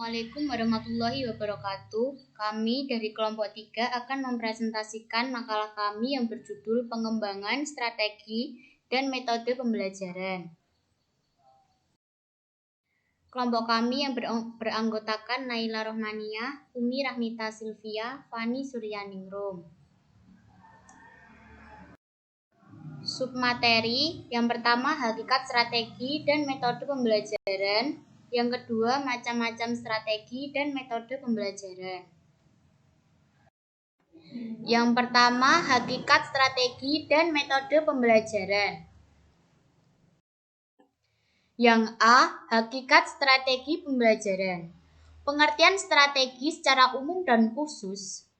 Assalamualaikum warahmatullahi wabarakatuh. Kami dari kelompok 3 akan mempresentasikan makalah kami yang berjudul Pengembangan Strategi dan Metode Pembelajaran. Kelompok kami yang beranggotakan Naila Rohmania, Umi Rahmita Sylvia, Fani Suryaningrum. Submateri yang pertama hakikat strategi dan metode pembelajaran. Yang kedua, macam-macam strategi dan metode pembelajaran. Yang pertama, hakikat strategi dan metode pembelajaran. Yang A, hakikat strategi pembelajaran. Pengertian strategi secara umum dan khusus.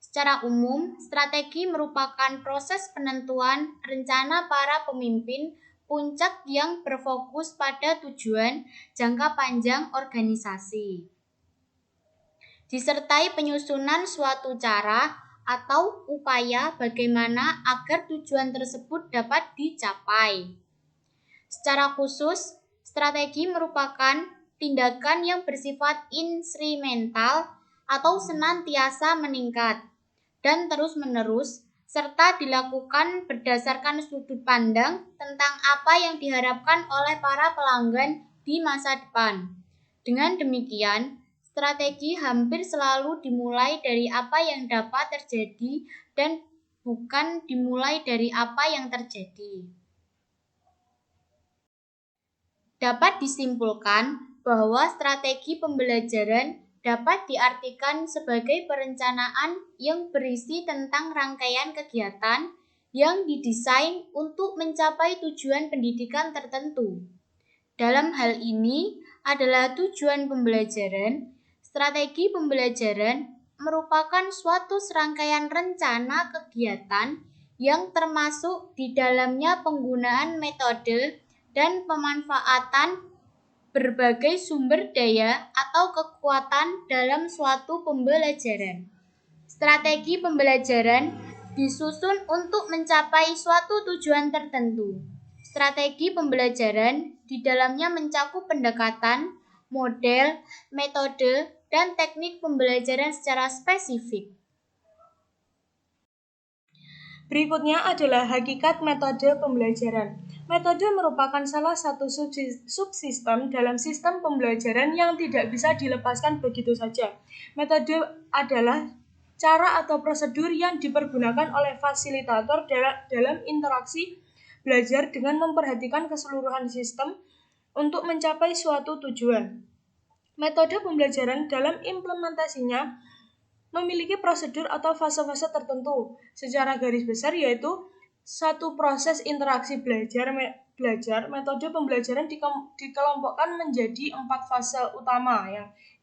Secara umum, strategi merupakan proses penentuan rencana para pemimpin puncak yang berfokus pada tujuan jangka panjang organisasi, disertai penyusunan suatu cara atau upaya bagaimana agar tujuan tersebut dapat dicapai. Secara khusus, strategi merupakan tindakan yang bersifat instrumental atau senantiasa meningkat dan terus-menerus, serta dilakukan berdasarkan sudut pandang tentang apa yang diharapkan oleh para pelanggan di masa depan. Dengan demikian, strategi hampir selalu dimulai dari apa yang dapat terjadi dan bukan dimulai dari apa yang terjadi. Dapat disimpulkan bahwa strategi pembelajaran dapat diartikan sebagai perencanaan yang berisi tentang rangkaian kegiatan yang didesain untuk mencapai tujuan pendidikan tertentu. Dalam hal ini adalah tujuan pembelajaran. Strategi pembelajaran merupakan suatu serangkaian rencana kegiatan yang termasuk di dalamnya penggunaan metode dan pemanfaatan berbagai sumber daya atau kekuatan dalam suatu pembelajaran. Strategi pembelajaran disusun untuk mencapai suatu tujuan tertentu. Strategi pembelajaran di dalamnya mencakup pendekatan, model, metode, dan teknik pembelajaran secara spesifik. Berikutnya adalah hakikat metode pembelajaran. Metode merupakan salah satu subsistem dalam sistem pembelajaran yang tidak bisa dilepaskan begitu saja. Metode adalah cara atau prosedur yang dipergunakan oleh fasilitator dalam interaksi belajar dengan memperhatikan keseluruhan sistem untuk mencapai suatu tujuan. Metode pembelajaran dalam implementasinya memiliki prosedur atau fase-fase tertentu. Secara garis besar yaitu satu proses interaksi belajar. Metode pembelajaran dikelompokkan menjadi 4 fase utama,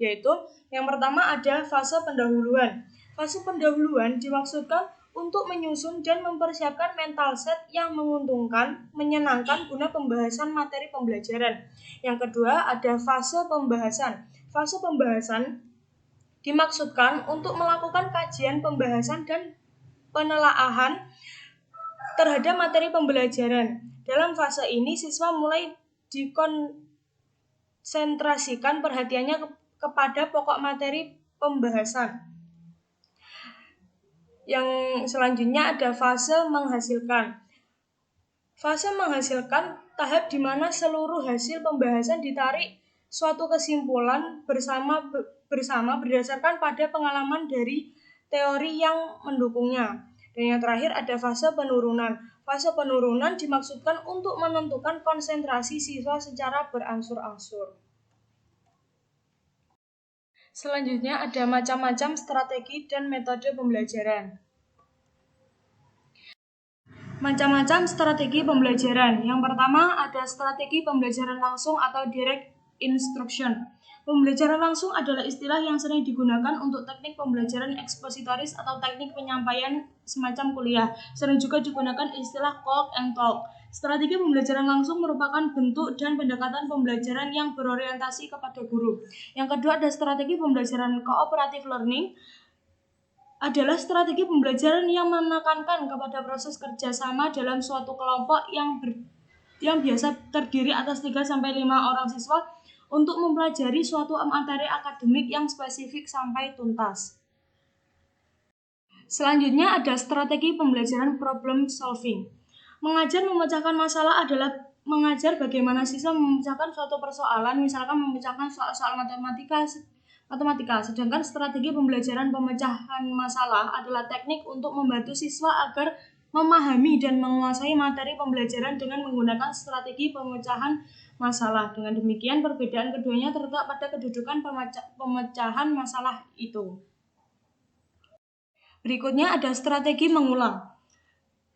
yaitu yang pertama ada fase pendahuluan. Fase pendahuluan dimaksudkan untuk menyusun dan mempersiapkan mental set yang menguntungkan, menyenangkan guna pembahasan materi pembelajaran. Yang kedua ada fase pembahasan. Fase pembahasan dimaksudkan untuk melakukan kajian, pembahasan, dan penelaahan terhadap materi pembelajaran. Dalam fase ini, siswa mulai dikonsentrasikan perhatiannya kepada pokok materi pembahasan. Yang selanjutnya ada fase menghasilkan. Fase menghasilkan tahap di mana seluruh hasil pembahasan ditarik suatu kesimpulan bersama berdasarkan pada pengalaman dari teori yang mendukungnya. Dan yang terakhir ada fase penurunan. Fase penurunan dimaksudkan untuk menentukan konsentrasi siswa secara berangsur-angsur. Selanjutnya ada macam-macam strategi dan metode pembelajaran. Macam-macam strategi pembelajaran. Yang pertama ada strategi pembelajaran langsung atau direct instruction. Pembelajaran langsung adalah istilah yang sering digunakan untuk teknik pembelajaran ekspositoris atau teknik penyampaian semacam kuliah. Sering juga digunakan istilah talk and talk. Strategi pembelajaran langsung merupakan bentuk dan pendekatan pembelajaran yang berorientasi kepada guru. Yang kedua ada strategi pembelajaran cooperative learning. Adalah strategi pembelajaran yang menekankan kepada proses kerjasama dalam suatu kelompok yang biasa terdiri atas 3-5 orang siswa untuk mempelajari suatu materi akademik yang spesifik sampai tuntas. Selanjutnya ada strategi pembelajaran problem solving. Mengajar memecahkan masalah adalah mengajar bagaimana siswa memecahkan suatu persoalan, misalkan memecahkan soal-soal matematika. Sedangkan strategi pembelajaran pemecahan masalah adalah teknik untuk membantu siswa agar memahami dan menguasai materi pembelajaran dengan menggunakan strategi pemecahan masalah. Dengan demikian, perbedaan keduanya terletak pada kedudukan pemecahan masalah itu. Berikutnya ada strategi mengulang.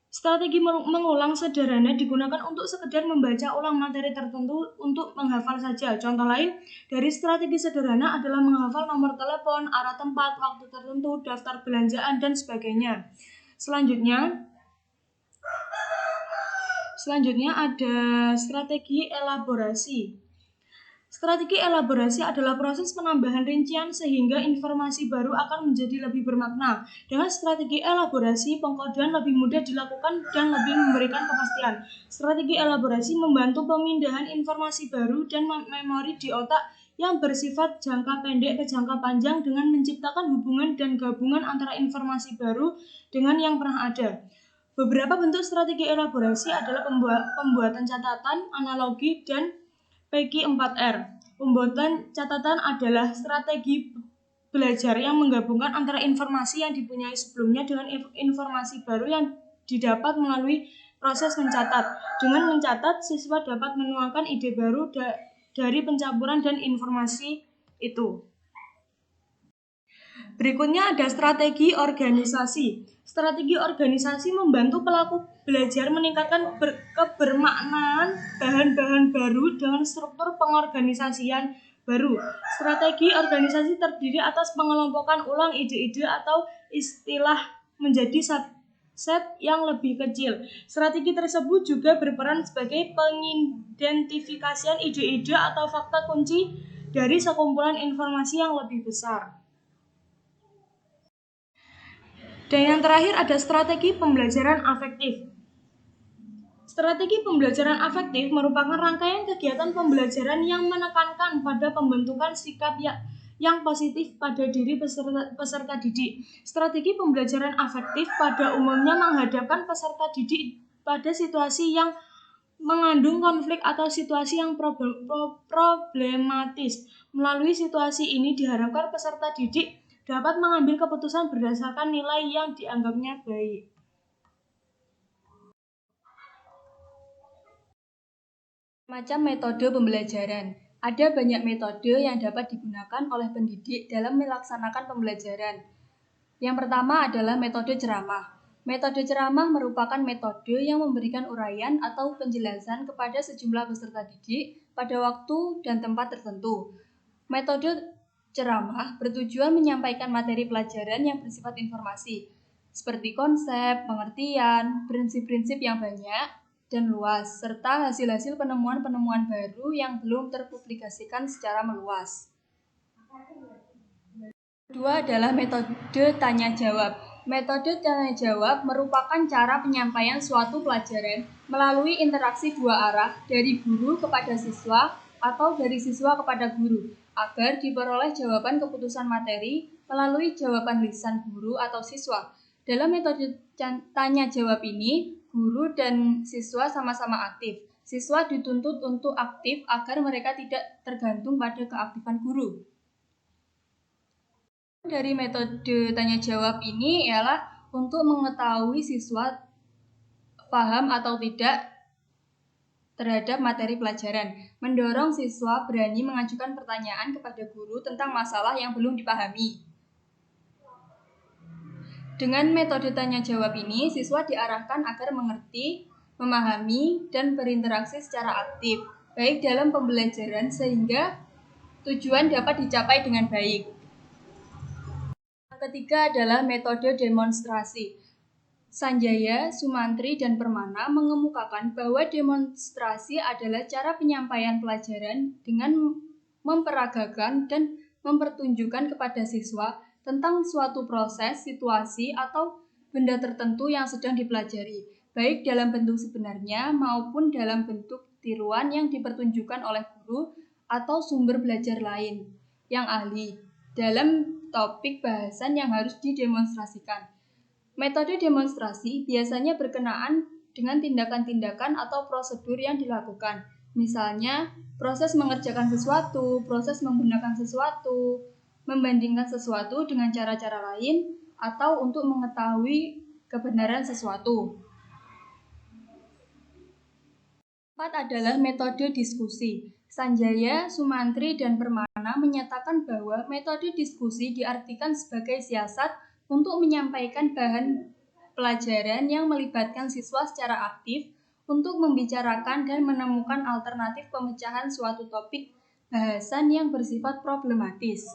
Strategi mengulang sederhana digunakan untuk sekedar membaca ulang materi tertentu untuk menghafal saja. Contoh lain dari strategi sederhana adalah menghafal nomor telepon, arah tempat, waktu tertentu, daftar belanjaan, dan sebagainya. Selanjutnya ada strategi elaborasi. Strategi elaborasi adalah proses penambahan rincian sehingga informasi baru akan menjadi lebih bermakna. Dengan strategi elaborasi, pengkodean lebih mudah dilakukan dan lebih memberikan kepastian. Strategi elaborasi membantu pemindahan informasi baru dan memori di otak yang bersifat jangka pendek ke jangka panjang dengan menciptakan hubungan dan gabungan antara informasi baru dengan yang pernah ada. Beberapa bentuk strategi elaborasi adalah pembuatan catatan, analogi, dan PQ4R. Pembuatan catatan adalah strategi belajar yang menggabungkan antara informasi yang dipunyai sebelumnya dengan informasi baru yang didapat melalui proses mencatat. Dengan mencatat, siswa dapat menuangkan ide baru dari pencampuran dan informasi itu. Berikutnya ada strategi organisasi. Strategi organisasi membantu pelaku belajar meningkatkan kebermaknaan bahan-bahan baru dengan struktur pengorganisasian baru. Strategi organisasi terdiri atas pengelompokan ulang ide-ide atau istilah menjadi subset yang lebih kecil. Strategi tersebut juga berperan sebagai pengidentifikasian ide-ide atau fakta kunci dari sekumpulan informasi yang lebih besar. Dan yang terakhir ada strategi pembelajaran afektif. Strategi pembelajaran afektif merupakan rangkaian kegiatan pembelajaran yang menekankan pada pembentukan sikap yang positif pada diri peserta didik. Strategi pembelajaran afektif pada umumnya menghadapkan peserta didik pada situasi yang mengandung konflik atau situasi yang problematis. Melalui situasi ini diharapkan peserta didik dapat mengambil keputusan berdasarkan nilai yang dianggapnya baik. Macam metode pembelajaran. Ada banyak metode yang dapat digunakan oleh pendidik dalam melaksanakan pembelajaran. Yang pertama adalah metode ceramah. Metode ceramah merupakan metode yang memberikan uraian atau penjelasan kepada sejumlah peserta didik pada waktu dan tempat tertentu. Metode ceramah bertujuan menyampaikan materi pelajaran yang bersifat informasi, seperti konsep, pengertian, prinsip-prinsip yang banyak dan luas, serta hasil-hasil penemuan-penemuan baru yang belum terpublikasikan secara meluas. Kedua adalah metode tanya-jawab. Metode tanya-jawab merupakan cara penyampaian suatu pelajaran melalui interaksi dua arah dari guru kepada siswa atau dari siswa kepada guru, agar diperoleh jawaban keputusan materi melalui jawaban lisan guru atau siswa. Dalam metode tanya-jawab ini, guru dan siswa sama-sama aktif. Siswa dituntut untuk aktif agar mereka tidak tergantung pada keaktifan guru. Dari metode tanya-jawab ini ialah untuk mengetahui siswa paham atau tidak terhadap materi pelajaran, mendorong siswa berani mengajukan pertanyaan kepada guru tentang masalah yang belum dipahami. Dengan metode tanya-jawab ini, siswa diarahkan agar mengerti, memahami, dan berinteraksi secara aktif, baik dalam pembelajaran sehingga tujuan dapat dicapai dengan baik. Yang ketiga adalah metode demonstrasi. Sanjaya, Sumantri, dan Permana mengemukakan bahwa demonstrasi adalah cara penyampaian pelajaran dengan memperagakan dan mempertunjukkan kepada siswa tentang suatu proses, situasi, atau benda tertentu yang sedang dipelajari, baik dalam bentuk sebenarnya maupun dalam bentuk tiruan yang dipertunjukkan oleh guru atau sumber belajar lain yang ahli dalam topik bahasan yang harus didemonstrasikan. Metode demonstrasi biasanya berkenaan dengan tindakan-tindakan atau prosedur yang dilakukan. Misalnya, proses mengerjakan sesuatu, proses menggunakan sesuatu, membandingkan sesuatu dengan cara-cara lain, atau untuk mengetahui kebenaran sesuatu. 4 adalah metode diskusi. Sanjaya, Sumantri, dan Permana menyatakan bahwa metode diskusi diartikan sebagai siasat untuk menyampaikan bahan pelajaran yang melibatkan siswa secara aktif untuk membicarakan dan menemukan alternatif pemecahan suatu topik bahasan yang bersifat problematis.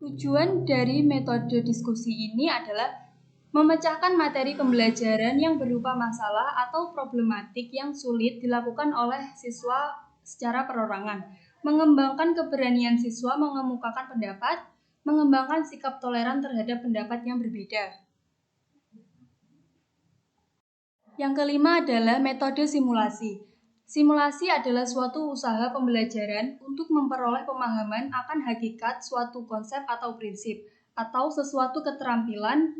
Tujuan dari metode diskusi ini adalah memecahkan materi pembelajaran yang berupa masalah atau problematik yang sulit dilakukan oleh siswa secara perorangan, mengembangkan keberanian siswa mengemukakan pendapat, mengembangkan sikap toleran terhadap pendapat yang berbeda. Yang kelima adalah metode simulasi. Simulasi adalah suatu usaha pembelajaran untuk memperoleh pemahaman akan hakikat suatu konsep atau prinsip, atau sesuatu keterampilan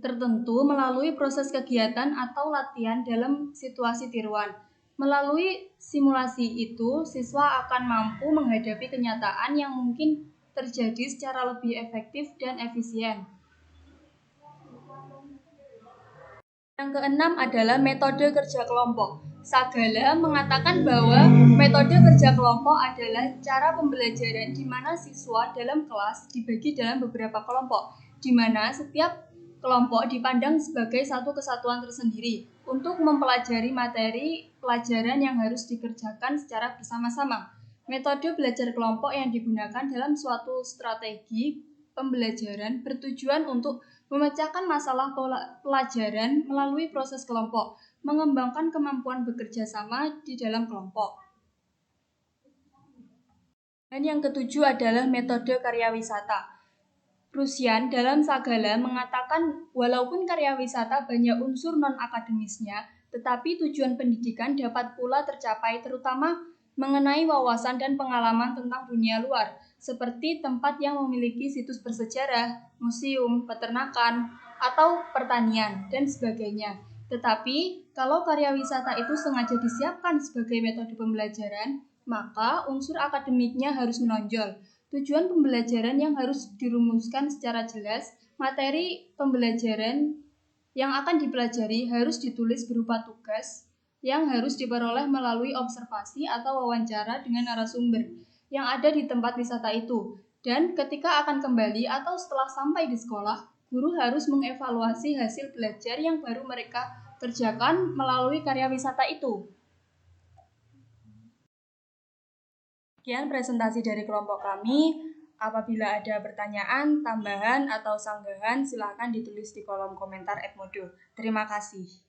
tertentu melalui proses kegiatan atau latihan dalam situasi tiruan. Melalui simulasi itu, siswa akan mampu menghadapi kenyataan yang mungkin terjadi secara lebih efektif dan efisien. Yang keenam adalah metode kerja kelompok. Sagala mengatakan bahwa metode kerja kelompok adalah cara pembelajaran di mana siswa dalam kelas dibagi dalam beberapa kelompok, di mana setiap kelompok dipandang sebagai satu kesatuan tersendiri untuk mempelajari materi pelajaran yang harus dikerjakan secara bersama-sama. Metode belajar kelompok yang digunakan dalam suatu strategi pembelajaran bertujuan untuk memecahkan masalah pelajaran melalui proses kelompok, mengembangkan kemampuan bekerja sama di dalam kelompok. Dan yang ketujuh adalah metode karya wisata. Prusian dalam Sagala mengatakan walaupun karya wisata banyak unsur non-akademisnya, tetapi tujuan pendidikan dapat pula tercapai terutama mengenai wawasan dan pengalaman tentang dunia luar, seperti tempat yang memiliki situs bersejarah, museum, peternakan, atau pertanian, dan sebagainya. Tetapi, kalau karya wisata itu sengaja disiapkan sebagai metode pembelajaran, maka unsur akademiknya harus menonjol. Tujuan pembelajaran yang harus dirumuskan secara jelas, materi pembelajaran yang akan dipelajari harus ditulis berupa tugas yang harus diperoleh melalui observasi atau wawancara dengan narasumber yang ada di tempat wisata itu. Dan ketika akan kembali atau setelah sampai di sekolah, guru harus mengevaluasi hasil belajar yang baru mereka kerjakan melalui karya wisata itu. Sekian presentasi dari kelompok kami. Apabila ada pertanyaan, tambahan, atau sanggahan, silakan ditulis di kolom komentar Edmodo. Terima kasih.